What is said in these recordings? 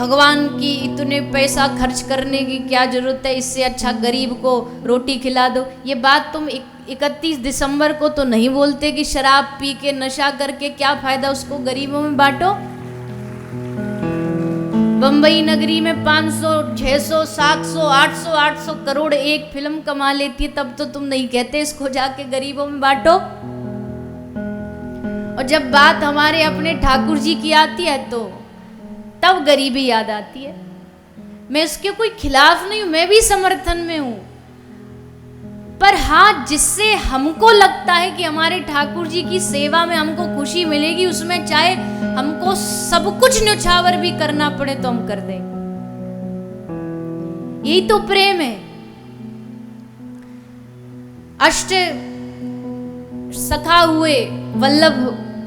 भगवान की इतने पैसा खर्च करने की क्या जरूरत है, इससे अच्छा गरीब को रोटी खिला दो। ये बात तुम 31 दिसंबर को तो नहीं बोलते कि शराब पी के नशा करके क्या फायदा, उसको गरीबों में बांटो। बंबई नगरी में 500, 600, 700, 800 करोड़ एक फिल्म कमा लेती है, तब तो तुम नहीं कहते इसको जाके गरीबों में बांटो। और जब बात हमारे अपने ठाकुर जी की आती है तो तब गरीबी याद आती है। मैं इसके कोई खिलाफ नहीं हूं, मैं भी समर्थन में हूं, पर हाँ, जिससे हमको लगता है कि हमारे ठाकुर जी की सेवा में हमको खुशी मिलेगी, उसमें चाहे हमको सब कुछ न्यौछावर भी करना पड़े तो हम कर देंगे। यही तो प्रेम है। अष्ट सखा हुए वल्लभ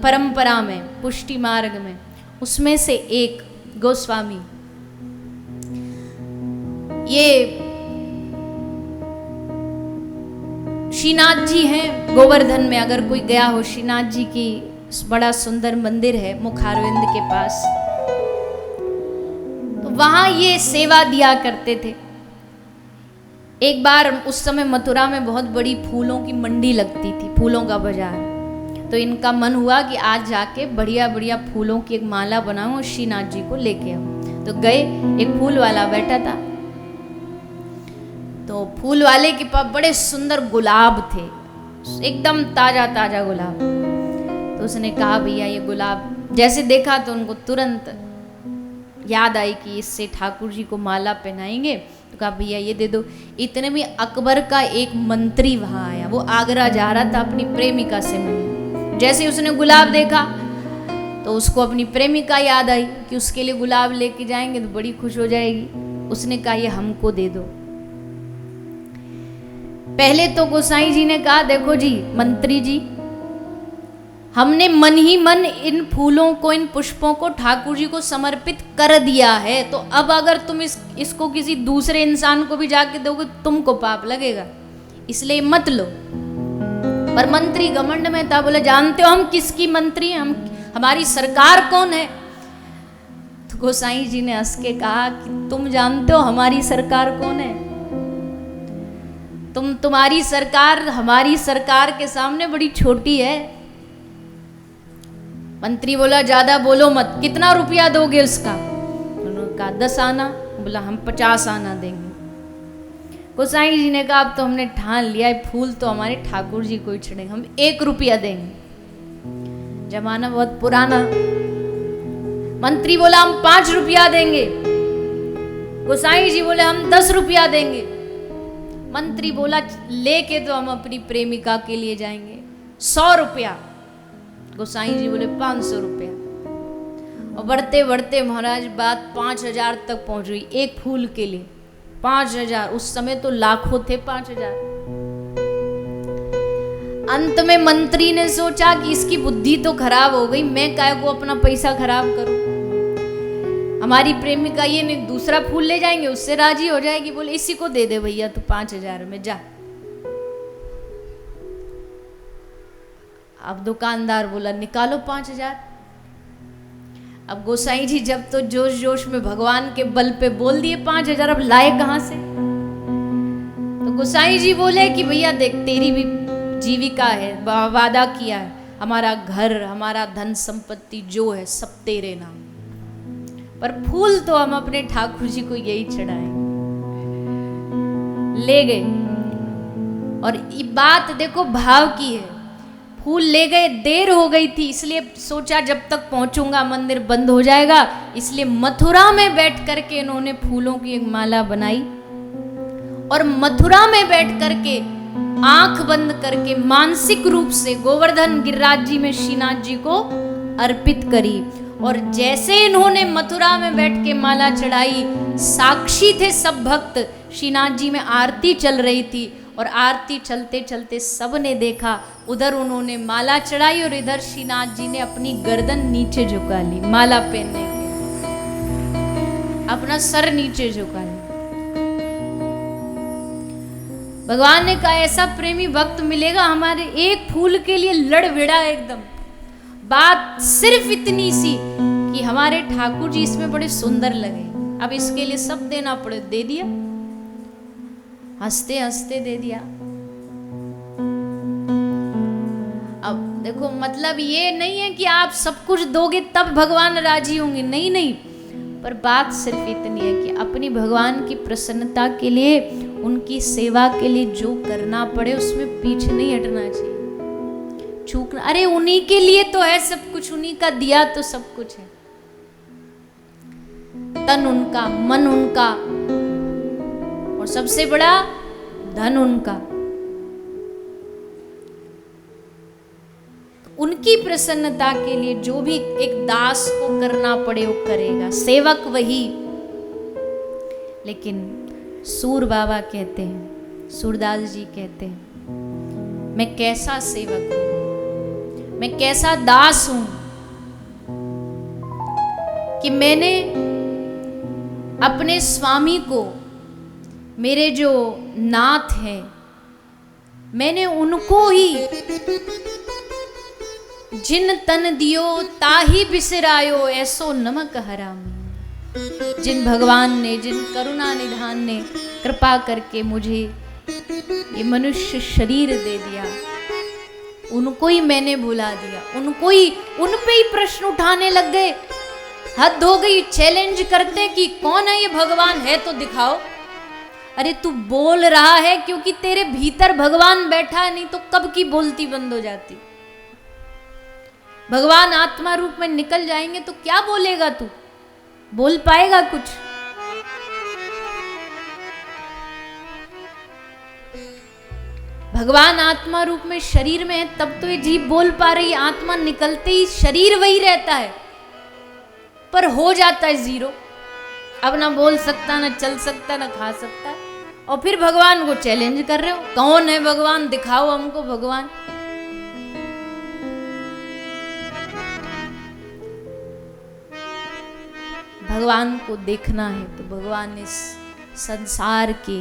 परंपरा में, पुष्टि मार्ग में, उसमें से एक गोस्वामी, ये श्रीनाथ जी हैं गोवर्धन में। अगर कोई गया हो, श्रीनाथ जी की बड़ा सुंदर मंदिर है मुखारविंद के पास, तो वहां ये सेवा दिया करते थे। एक बार उस समय मथुरा में बहुत बड़ी फूलों की मंडी लगती थी, फूलों का बाजार। तो इनका मन हुआ कि आज जाके बढ़िया बढ़िया फूलों की एक माला बनाऊं और श्रीनाथ जी को लेके आऊं। तो गए, एक फूल वाला बैठा था, तो फूल वाले के पास बड़े सुंदर गुलाब थे, एकदम ताजा ताजा गुलाब। तो उसने कहा भैया ये गुलाब, जैसे देखा तो उनको तुरंत याद आई कि इससे ठाकुर जी को माला पहनाएंगे। तो कहा भैया ये दे दो। इतने में अकबर का एक मंत्री वहां आया, वो आगरा जा रहा था अपनी प्रेमिका से मिलने। जैसे उसने गुलाब देखा तो उसको अपनी प्रेमिका याद आई कि उसके लिए गुलाब लेके जाएंगे तो बड़ी खुश हो जाएगी। उसने कहा ये हमको दे दो। पहले तो गोसाई जी ने कहा देखो जी मंत्री जी, हमने मन ही मन इन फूलों को, इन पुष्पों को ठाकुर जी को समर्पित कर दिया है, तो अब अगर तुम इसको किसी दूसरे इंसान को भी जाके दोगे तुमको पाप लगेगा, इसलिए मत लो। पर मंत्री घमंड में था, बोले जानते हो हम किसकी मंत्री हैं, हमारी सरकार कौन है? तो गोसाई जी ने हंस के कहा कि तुम जानते हो हमारी सरकार कौन है? तुम्हारी सरकार हमारी सरकार के सामने बड़ी छोटी है। मंत्री बोला ज्यादा बोलो मत, कितना रुपया दोगे उसका? उन्होंने कहा 10 आना। बोला हम 50 आना देंगे। गोसाई जी ने कहा अब तो हमने ठान लिया है, फूल तो हमारे ठाकुर जी को ही चढ़ेंगे, हम 1 रुपया देंगे। जमाना बहुत पुराना। मंत्री बोला हम 5 रुपया देंगे। गोसाई जी बोले हम 10 रुपया देंगे। मंत्री बोला लेके तो हम अपनी प्रेमिका के लिए जाएंगे, 100 रुपया। गोसाई जी बोले 500 रुपया। और बढ़ते बढ़ते महाराज बात 5000 तक पहुंच गई एक फूल के लिए। 5000, उस समय तो लाखों थे 5000। अंत में मंत्री ने सोचा कि इसकी बुद्धि तो खराब हो गई, मैं काहे को अपना पैसा खराब करूं। हमारी प्रेमिका ये नहीं दूसरा फूल ले जाएंगे, उससे राजी हो जाएगी। बोले इसी को दे दे भैया तू 5000 में, जा। अब दुकानदार बोला निकालो 5000। अब गोसाई जी जब तो जोश जोश में भगवान के बल पे बोल दिए 5000, अब लाए कहां से? तो गोसाई जी बोले कि भैया देख तेरी भी जीविका है, वादा किया है, हमारा घर हमारा धन संपत्ति जो है सब तेरे नाम, पर फूल तो हम अपने ठाकुर जी को यही चढ़ाएंगे। ले गए। और ये बात देखो भाव की है। फूल ले गए, देर हो गई थी, इसलिए सोचा जब तक पहुंचूंगा मंदिर बंद हो जाएगा, इसलिए मथुरा में बैठ करके इन्होंने फूलों की एक माला बनाई और मथुरा में बैठ करके आंख बंद करके मानसिक रूप से गोवर्धन गिरिराज जी में श्रीनाथ जी को अर्पित करी। और जैसे इन्होंने मथुरा में बैठ के माला चढ़ाई, साक्षी थे सब भक्त। श्रीनाथ जी में आरती चल रही थी और आरती चलते चलते सब ने देखा, उधर उन्होंने माला चढ़ाई और इधर श्रीनाथ जी ने अपनी गर्दन नीचे झुका ली माला पहनने के, अपना सर नीचे झुका लिया। भगवान ने कहा ऐसा प्रेमी भक्त मिलेगा हमारे एक फूल के लिए लड़ भिड़ा एकदम। बात सिर्फ इतनी सी कि कि हमारे ठाकुर जी इसमें बड़े सुंदर लगे, अब इसके लिए सब देना पड़े, दे दिया, हंसते हंसते दे दिया। अब देखो मतलब ये नहीं है कि आप सब कुछ दोगे तब भगवान राजी होंगे, नहीं नहीं, पर बात सिर्फ इतनी है कि अपनी भगवान की प्रसन्नता के लिए, उनकी सेवा के लिए जो करना पड़े उसमें पीछे नहीं हटना चाहिए, चूकना। अरे उन्हीं के लिए तो है सब कुछ, उन्हीं का दिया तो सब कुछ है, तन उनका, मन उनका, और सबसे बड़ा धन उनका। उनकी प्रसन्नता के लिए जो भी एक दास को करना पड़े वो करेगा, सेवक वही। लेकिन सूर बाबा कहते हैं, सूरदास जी कहते हैं, मैं कैसा सेवक हूं, मैं कैसा दास हूं कि मैंने अपने स्वामी को, मेरे जो नाथ हैं, मैंने उनको ही जिन तन दियो ताही बिसरायो ऐसो नमक हरामी। जिन भगवान ने, जिन करुणा निधान ने कृपा करके मुझे ये मनुष्य शरीर दे दिया, उनको ही मैंने भुला दिया, उनको ही, उन पे ही प्रश्न उठाने लग गए। हद हो गई, चैलेंज करते कि कौन है ये भगवान, है तो दिखाओ। अरे तू बोल रहा है क्योंकि तेरे भीतर भगवान बैठा है, नहीं तो कब की बोलती बंद हो जाती। भगवान आत्मा रूप में निकल जाएंगे तो क्या बोलेगा तू, बोल पाएगा कुछ? भगवान आत्मा रूप में शरीर में है तब तो ये जीभ बोल पा रही है, आत्मा निकलते ही शरीर वही रहता है पर हो जाता है जीरो। अब ना बोल सकता, ना चल सकता, ना खा सकता, और फिर भगवान को चैलेंज कर रहे हो, कौन है भगवान, दिखाओ हमको भगवान। भगवान को देखना है तो भगवान इस संसार के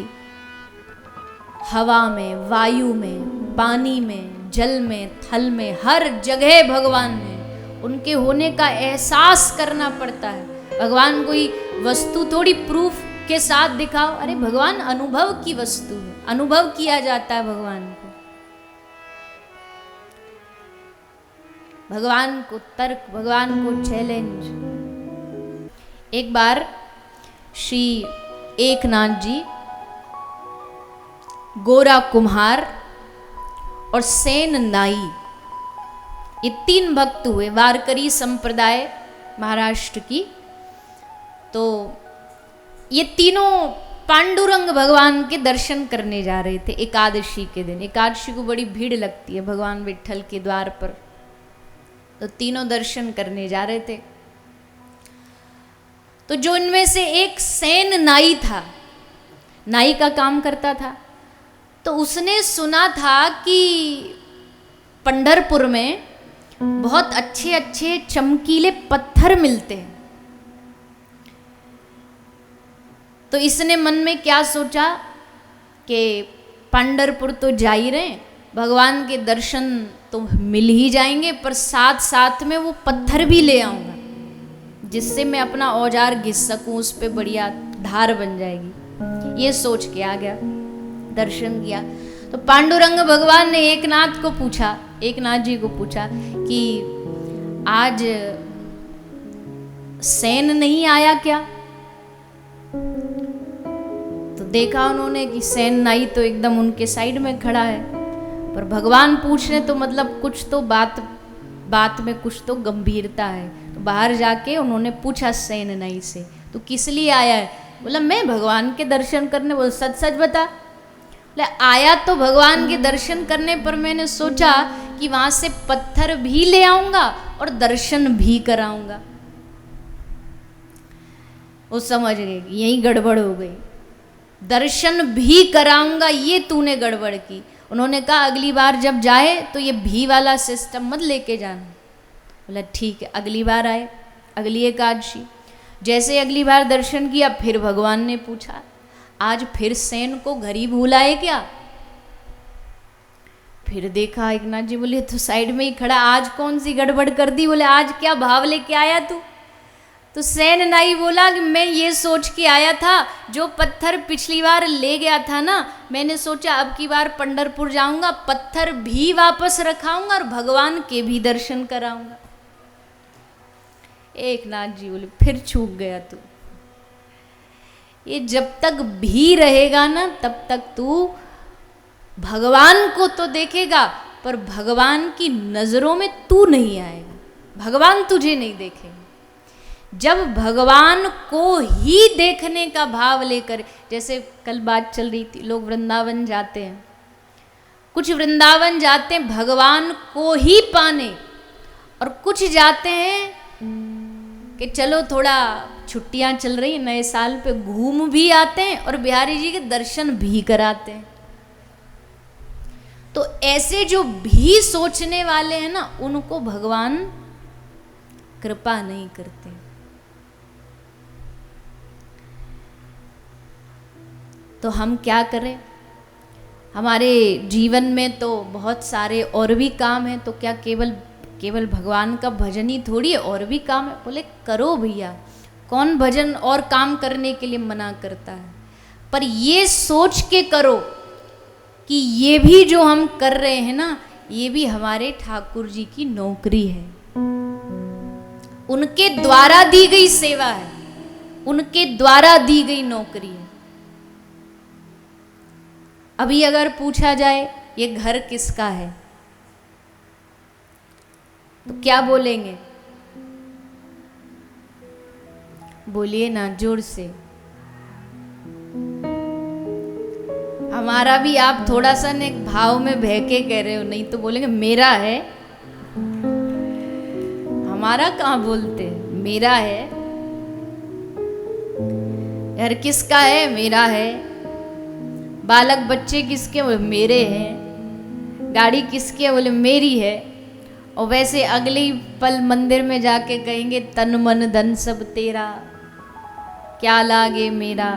हवा में, वायु में, पानी में, जल में, थल में, हर जगह भगवान में उनके होने का एहसास करना पड़ता है। भगवान कोई वस्तु थोड़ी प्रूफ के साथ दिखाओ, अरे भगवान अनुभव की वस्तु है, अनुभव किया जाता है भगवान को। भगवान को तर्क, भगवान को चैलेंज। एक बार श्री एकनाथ जी, गोरा कुम्हार और सेन नाई, ये तीन भक्त हुए, वारकरी संप्रदाय महाराष्ट्र की। तो ये तीनों पांडुरंग भगवान के दर्शन करने जा रहे थे एकादशी के दिन। एकादशी को बड़ी भीड़ लगती है भगवान विट्ठल के द्वार पर, तो तीनों दर्शन करने जा रहे थे। तो जो इनमें से एक सेन नाई था, नाई का काम करता था, तो उसने सुना था कि पंढरपुर में बहुत अच्छे अच्छे चमकीले पत्थर मिलते हैं। तो इसने मन में क्या सोचा कि पंढरपुर तो जा ही रहे, भगवान के दर्शन तो मिल ही जाएंगे, पर साथ साथ में वो पत्थर भी ले आऊंगा जिससे मैं अपना औजार घिस सकूं, उस पर बढ़िया धार बन जाएगी। ये सोच के आ गया, दर्शन किया। तो पांडुरंग भगवान ने एकनाथ को पूछा, एकनाथ जी को पूछा कि आज सेन नहीं आया क्या? तो देखा उन्होंने कि सेन नाई तो एकदम उनके साइड में खड़ा है, पर भगवान पूछ रहे तो मतलब कुछ तो बात में कुछ तो गंभीरता है। तो बाहर जाके उन्होंने पूछा सेन नाई से, तो किस लिए आया है? बोला मैं भगवान के दर्शन करने। बोल सच सच बता। बोले आया तो भगवान के दर्शन करने, पर मैंने सोचा कि वहां से पत्थर भी ले आऊंगा और दर्शन भी कराऊंगा। वो समझ गए कि यही गड़बड़ हो गई, दर्शन भी कराऊंगा, ये तूने गड़बड़ की। उन्होंने कहा अगली बार जब जाए तो ये भी वाला सिस्टम मत लेके जाना। बोला ठीक है। अगली बार आए, अगली एकादशी, जैसे अगली बार दर्शन किया, फिर भगवान ने पूछा आज फिर सेन को घर ही भूलाए क्या? फिर देखा एकनाथ जी, बोले तो साइड में ही खड़ा, आज कौन सी गड़बड़ कर दी? बोले आज क्या भाव लेके आया तू? तो सैन नाई बोला कि मैं ये सोच के आया था, जो पत्थर पिछली बार ले गया था ना, मैंने सोचा अब की बार पंढरपुर जाऊंगा, पत्थर भी वापस रखाऊंगा और भगवान के भी दर्शन कराऊंगा। एक नाथ जी बोले फिर चूक गया तू। ये जब तक भी रहेगा ना तब तक तू भगवान को तो देखेगा, पर भगवान की नजरों में तू नहीं आएगा, भगवान तुझे नहीं देखेगा। जब भगवान को ही देखने का भाव लेकर, जैसे कल बात चल रही थी, लोग वृंदावन जाते हैं, कुछ वृंदावन जाते हैं भगवान को ही पाने, और कुछ जाते हैं कि चलो थोड़ा छुट्टियां चल रही, नए साल पे घूम भी आते हैं और बिहारी जी के दर्शन भी कराते हैं। तो ऐसे जो भी सोचने वाले हैं ना, उनको भगवान कृपा नहीं करते। तो हम क्या करें? हमारे जीवन में तो बहुत सारे और भी काम हैं, तो क्या केवल भगवान का भजन ही थोड़ी है, और भी काम है। बोले करो भैया, कौन भजन और काम करने के लिए मना करता है, पर ये सोच के करो कि ये भी जो हम कर रहे हैं ना, ये भी हमारे ठाकुर जी की नौकरी है, उनके द्वारा दी गई सेवा है, उनके द्वारा दी गई नौकरी है। अभी अगर पूछा जाए ये घर किसका है, तो क्या बोलेंगे? बोलिए ना जोर से। हमारा भी आप थोड़ा सा ने भाव में बहके कह रहे हो, नहीं तो बोलेंगे मेरा है। हमारा कहाँ बोलते, मेरा है। घर किसका है? मेरा है। बालक बच्चे किसके? बोले मेरे हैं। गाड़ी किसकी है? बोले मेरी है। और वैसे अगले ही पल मंदिर में जाके कहेंगे तन मन धन सब तेरा, क्या लागे मेरा।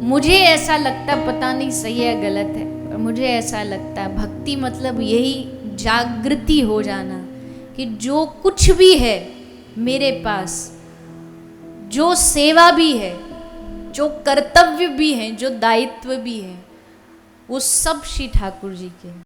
मुझे ऐसा लगता, पता नहीं सही है गलत है, पर मुझे ऐसा लगता है भक्ति मतलब यही जागृति हो जाना कि जो कुछ भी है मेरे पास, जो सेवा भी है, जो कर्तव्य भी है, जो दायित्व भी है, वो सब श्री ठाकुर जी के।